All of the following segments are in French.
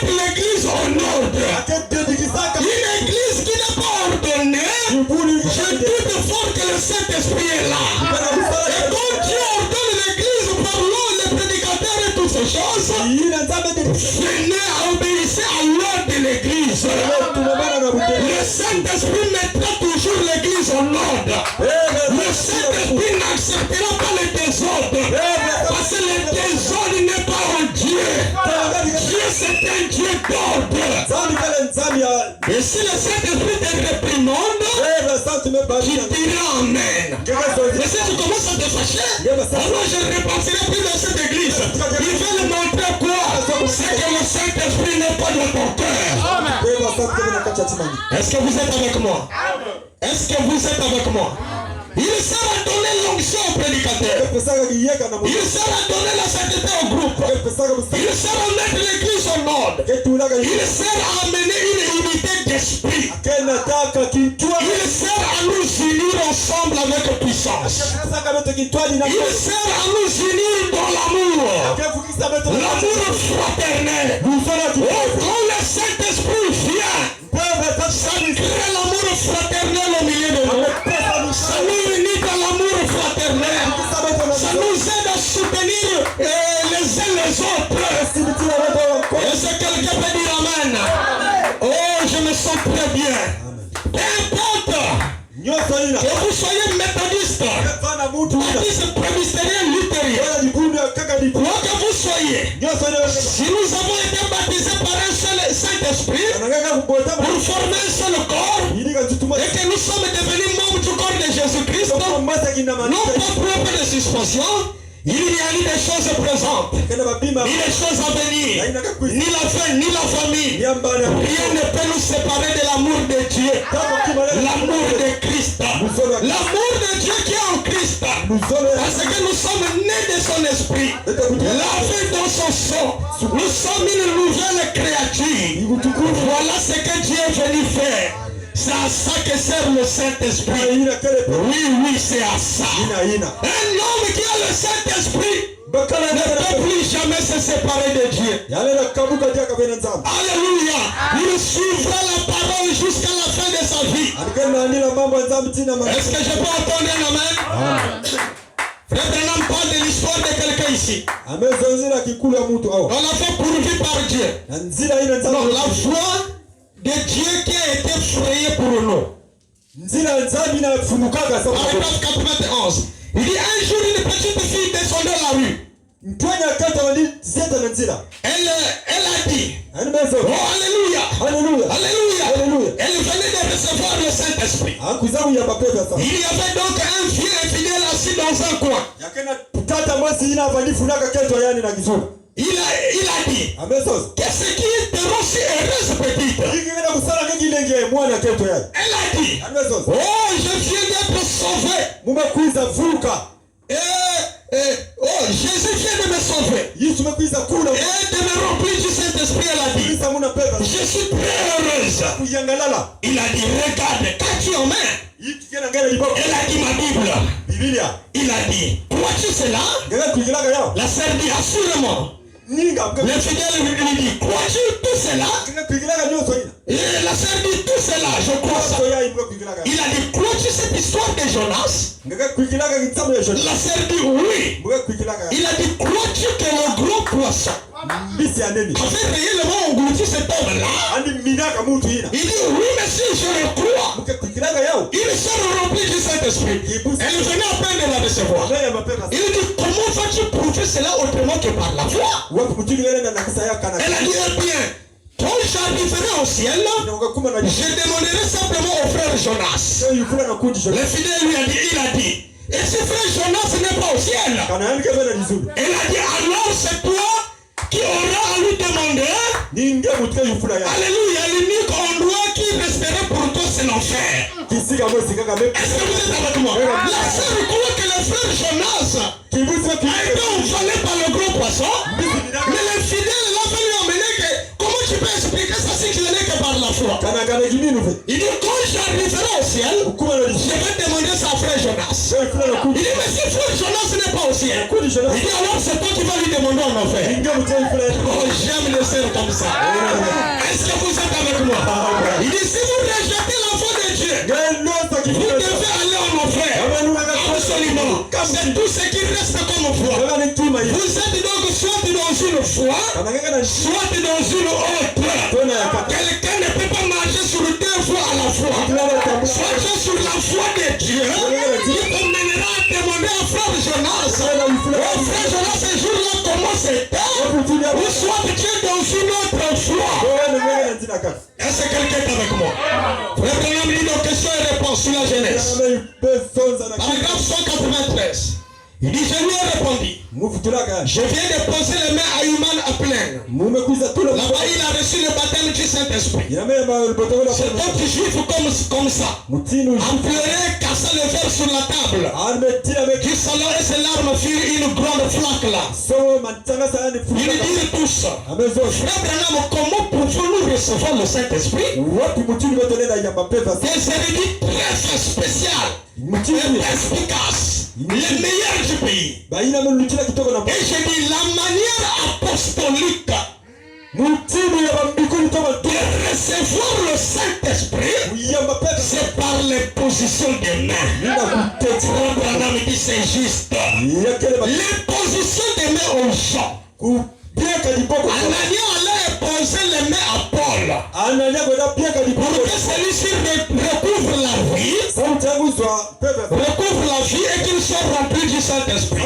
mettre l'église en ordre. Une église qui n'est pas ordonnée, je doute fort que le Saint-Esprit est là. Et quand Dieu ordonne l'église par l'eau, les prédicateurs et toutes ces choses, venez à obéir à l'ordre de l'église. Le Saint-Esprit mettra toujours l'église en ordre. Le Saint-Esprit n'acceptera pas le désordre. Parce que le désordre n'est pas un Dieu. Dieu, c'est un Dieu d'ordre. Et si le Saint-Esprit te réprimande, tu diras Amen. Mais si tu commences à te fâcher, alors je ne repartirai plus dans cette église. Il veut le montrer quoi? C'est que le Saint-Esprit n'est pas dans ton cœur. Est-ce que vous êtes avec moi? Est-ce que vous êtes avec moi? Il sert à donner l'onction au prédicateur. Il sert à donner la sainteté au groupe. Il sert à mettre l'église en ordre. Il sert à amener une unité d'esprit. Il sert à nous unir ensemble avec puissance. Il sert à nous unir dans l'amour. L'amour fraternel. Quand le Saint-Esprit vient, ça crée l'amour fraternel au milieu de nous. Ça nous unit dans l'amour fraternel. Ça nous aide à soutenir les uns les autres. Est-ce que quelqu'un peut dire Amen? Oh, je me sens très bien. Peu importe que vous soyez méthodiste, baptiste, presbytérien, luthérien, quoi que vous soyez, si nous avons été baptisés par un seul Saint-Esprit pour former un seul corps et que nous sommes devenus membres du corps de Jésus-Christ, non pas propre de suspension, il y a ni des choses présentes, ni des choses à venir, ni la fin, ni la famille. Rien ne peut nous séparer de l'amour de Dieu, l'amour de Christ, l'amour de Dieu qui est en Christ. Parce que nous sommes nés de son esprit, lavés dans son sang. Nous sommes une nouvelle créature. Voilà ce que Dieu est venu faire. C'est à ça que sert le Saint-Esprit. Oui, c'est à ça. Un homme qui a le Saint-Esprit ne peut plus jamais se séparer de Dieu. Alléluia. Il suivra la parole jusqu'à la fin de sa vie. Est-ce que je peux entendre un amen? Frère Branham parle de l'histoire de quelqu'un ici. On l'a fait pourvu par Dieu. Donc la foi de Dieu qui a été frayée pour nous. Paragraphe 91. Il dit un jour une petite fille descendait la rue. Elle a dit, oh alléluia, alléluia, alléluia. Elle venait de recevoir le Saint-Esprit. Il y avait donc un vieux infidèle assis dans un coin. Il a dit, qu'est-ce qui te rend si heureuse petite? Elle a dit, oh je viens d'être sauvé. Oh Jésus vient de me sauver et de me remplir du Saint-Esprit. Elle a dit, je suis très heureuse. Il a dit, regarde, qu'as-tu en main? Elle a dit ma Bible. Il a dit, crois-tu cela? La sœur dit, assurément. Le fidèle lui dit, crois-tu tout cela? Et la sœur dit, tout cela, je crois ça. Il a dit, crois-tu cette histoire de Jonas? La sœur dit, oui. Il a dit, crois-tu que le gros poisson avait réellement englouti cet homme-là? Il dit, oui, mais si je le crois, il sera rempli du Saint-Esprit. Elle venait à peine de la recevoir. Il dit, comment vas-tu prouver cela autrement que par la foi? Elle a dit, eh bien, quand j'arriverai au ciel, je demanderai simplement au frère Jonas. Le fidèle lui a dit, il a dit, et si frère Jonas n'est pas au ciel? Elle a dit, alors c'est toi qui aura à lui demander. Alléluia, l'unique endroit qui resterait pour toi c'est l'enfer. Est-ce que vous êtes avec moi? La sœur croit que le frère Jonas a été envolé par le gros poisson, mais le fidèle l'a fallu emmener que comment tu peux expliquer ça si tu n'es que par la foi? Il dit, quand j'arriverai au ciel, je vais demander ça à frère Jonas. Il dit, mais si frère Jonas n'est pas au ciel, ancien. Il dit alors c'est toi qui vas lui demander en enfer. Oh, j'aime les sœurs comme ça. Est-ce que vous êtes avec moi? Il dit si vous rejetez l'enfant de Dieu, vous devez aller en enfer. Absolument. C'est tout ce qui reste comme foi. Vous êtes donc soit dans une foi, soit dans une autre. Quelqu'un ne peut pas marcher sur deux fois à la fois. Soit sur la foi de Dieu, qui t'emmènera à demander à frère Jonas. Frère Jonas, ce jour-là, comment c'était? Ou soit tu es dans une autre foi. Est-ce que quelqu'un est avec moi? Frère Branham dit nos questions et réponses sur la jeunesse. Paragraphe 193. Il dit, je lui ai répondu. Je viens de poser les mains à Human à plein. Là-bas, il a reçu le baptême du Saint-Esprit. C'est d'autres juifs comme ça. En pleurant, cassant le verre sur la table. Du salon et ses larmes furent une grande flaque là. Ils disent tous, frère Branham, comment pouvons-nous recevoir le Saint-Esprit? Des érudits très spéciaux, efficaces. Les meilleurs du pays. Et je dis la manière apostolique de recevoir le Saint-Esprit, c'est par les positions des mains. Abraham dit c'est juste. Les positions des mains aux gens. Anania allait poser les mains à Paul pour que celui-ci recouvre la vie, et qu'il soit rempli du Saint-Esprit.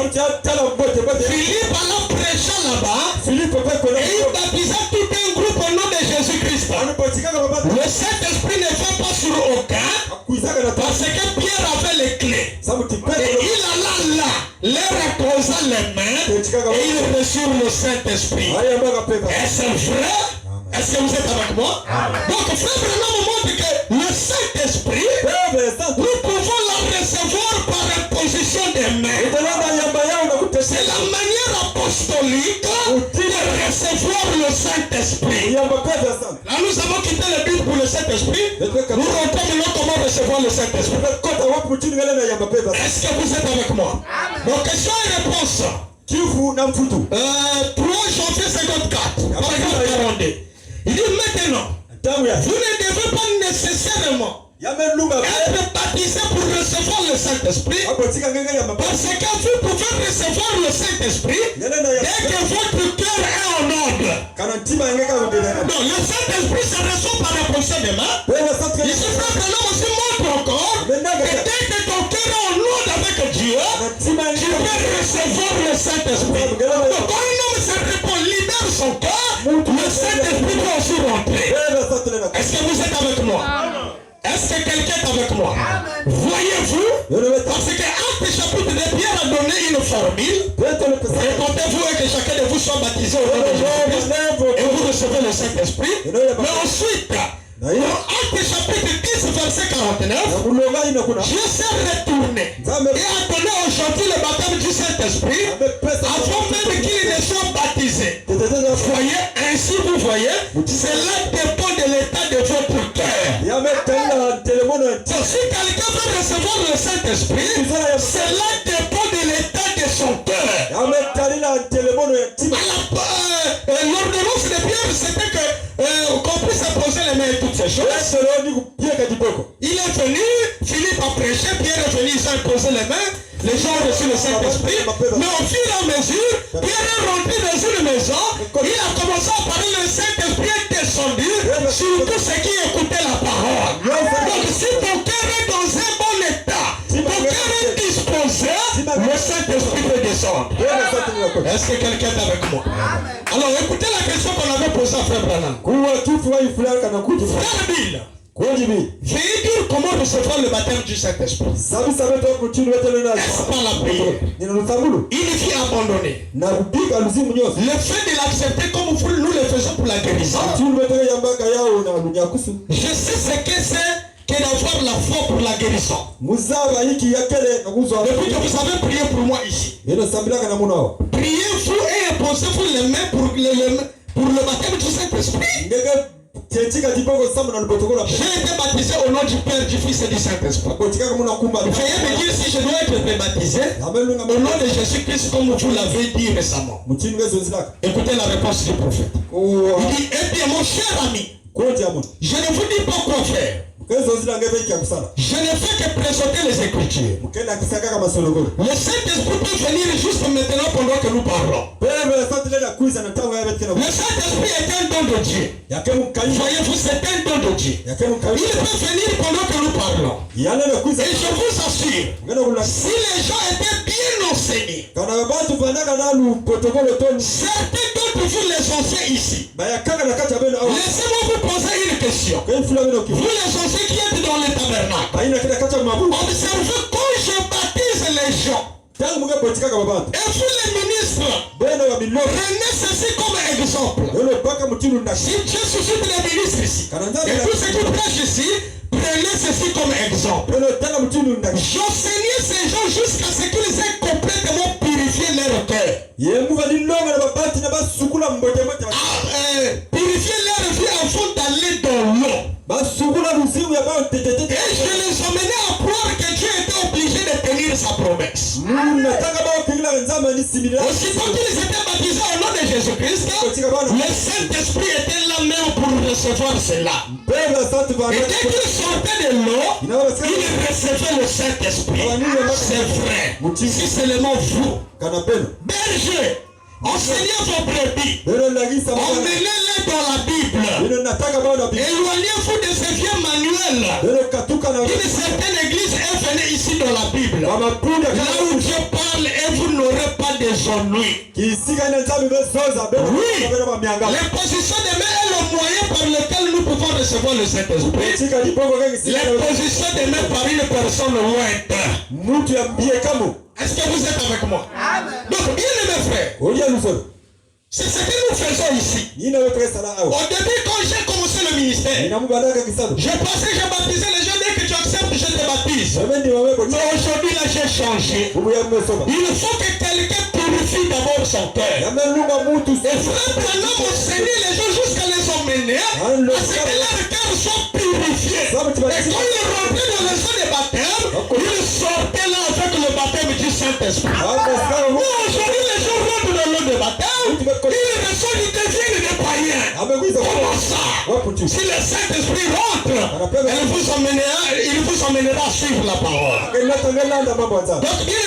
Philippe alla prêcher là-bas et il baptisa tout un groupe au nom de Jésus-Christ. Le Saint-Esprit ne fait pas sur aucun parce que Pierre avait les clés. Et il alla là, leur apposa les mains et il reçut le Saint-Esprit. Est-ce vrai? Est-ce que vous êtes avec moi? Donc frère Branham montre que le Saint-Esprit, nous pouvons la recevoir par imposition des mains. C'est la manière apostolique de recevoir le Saint-Esprit. Là nous avons quitté la Bible pour le Saint-Esprit. Nous rentrons maintenant comment recevoir le Saint-Esprit. Est-ce que vous êtes avec moi? Donc question et réponse. 3 janvier 54, paragraphe 42. Il dit maintenant, vous ne devez pas nécessairement être baptisé pour recevoir le Saint-Esprit, parce que vous pouvez recevoir le Saint-Esprit dès que votre cœur est en ordre. Donc le Saint-Esprit se reçoit par la position des mains. Ici, frère Branham aussi montre encore que dès que ton cœur est en ordre avec Dieu, tu peux recevoir le Saint-Esprit. Donc quand un homme se répond, libère son cœur, le Saint-Esprit peut aussi rentrer. Est-ce que vous êtes avec moi? Est-ce que quelqu'un est avec moi? Voyez-vous? Parce que Acte chapitre de Pierre a donné une formule. Répondez-vous et que chacun de vous soit baptisé au nom de Jésus-Christ et vous recevez le Saint-Esprit. Mais ensuite, dans Acte chapitre 10 verset 49, Dieu s'est retourné et a donné aujourd'hui le baptême du Saint-Esprit avant même qu'il ne soit baptisé. Voyez, ainsi vous voyez, cela dépend de l'état de votre cœur. Si quelqu'un veut recevoir le Saint-Esprit, cela dépend de l'état de son cœur. L'ordonnance de Pierre, c'était qu'on puisse poser les mains et toutes ces choses. Il est venu, Philippe a prêché, Pierre est venu, ils ont posé les mains, les gens ont reçu le Saint-Esprit. Mais au fur et à mesure, Pierre est rentré dans une maison, il a commencé à parler, le Saint-Esprit est descendu sur tous ceux qui écoutaient la parole. Donc si ton cœur est dans un bon état, ton cœur est disposé, le Saint-Esprit peut descendre. Est-ce que quelqu'un est avec moi? Alors écoutez la question qu'on avait posée à Frère Branham. Frère Bill, je vais dire comment recevoir le baptême du Saint-Esprit. Est-ce par la prière? Il faut abandonner. Le fait de l'accepter comme nous le faisons pour la guérison. Je sais ce que c'est que d'avoir la foi pour la guérison. Depuis que vous avez prié pour moi ici, priez-vous et posez-vous les mains pour le baptême du Saint-Esprit. J'ai été baptisé au nom du Père, du Fils et du Saint-Esprit. Veuillez me dire si je dois être baptisé au nom de Jésus-Christ comme vous l'avez dit récemment. Écoutez la réponse du prophète. Il dit, eh bien mon cher ami, je ne vous dis pas quoi faire. Je ne fais que présenter les Écritures. Le Saint-Esprit peut venir juste maintenant pendant que nous parlons. Le Saint-Esprit est un don de Dieu. Voyez-vous, c'est un don de Dieu. Il peut venir pendant que nous parlons. Et je vous assure, si les gens étaient bien enseignés, certains d'entre vous les enseignent ici. Laissez-moi vous poser une question. Vous les enseignez qui êtes dans le tabernacle, observez quand je baptise les gens. Et vous les ministres, prenez ceci comme exemple. Si Dieu suscite les ministres ici, et tous ceux qui prêchent ici, prenez ceci comme exemple. J'enseignais ces gens jusqu'à ce qu'ils aient complètement purifié leur cœur. Purifier leur vie avant d'aller dans l'eau. Et je les emmenais à croire que Dieu était obligé de tenir sa promesse. Aussitôt qu'ils étaient baptisés au nom de Jésus-Christ, le Saint-Esprit était là même pour recevoir cela. Et dès qu'ils sortaient de l'eau, ils recevaient le Saint-Esprit. C'est vrai. Si seulement vous, berger, enseignez vos brebis, emmenez-les dans la Bible, éloignez-vous de ces vieux manuels. Une certaine église est venue ici dans la Bible, là où Dieu parle et vous n'aurez pas des ennuis. Oui, l'imposition des mains est le moyen par lequel nous pouvons recevoir le Saint-Esprit. L'imposition des mains par une personne lointaine. Est-ce que vous êtes avec moi? Donc, bien mes frères, c'est ce que nous faisons ici. Au début, quand j'ai commencé le ministère, je pensais que je baptisais les gens. Dès que tu acceptes, je te baptise. Mais aujourd'hui, là, j'ai changé. Il faut que quelqu'un purifie d'abord son cœur. Et frère, maintenant, enseigner les gens jusqu'à les emmener à ce que leur cœur soit purifié. Et quand ils rentraient dans le sang des baptêmes, ils sortaient là avec le baptême du Saint-Esprit. Aujourd'hui, les gens rentrent dans l'eau de baptême. Ils reçoivent, ils deviennent des païens. Comment ça? Si le Saint-Esprit rentre, il vous emmènera à suivre la parole. Donc, bien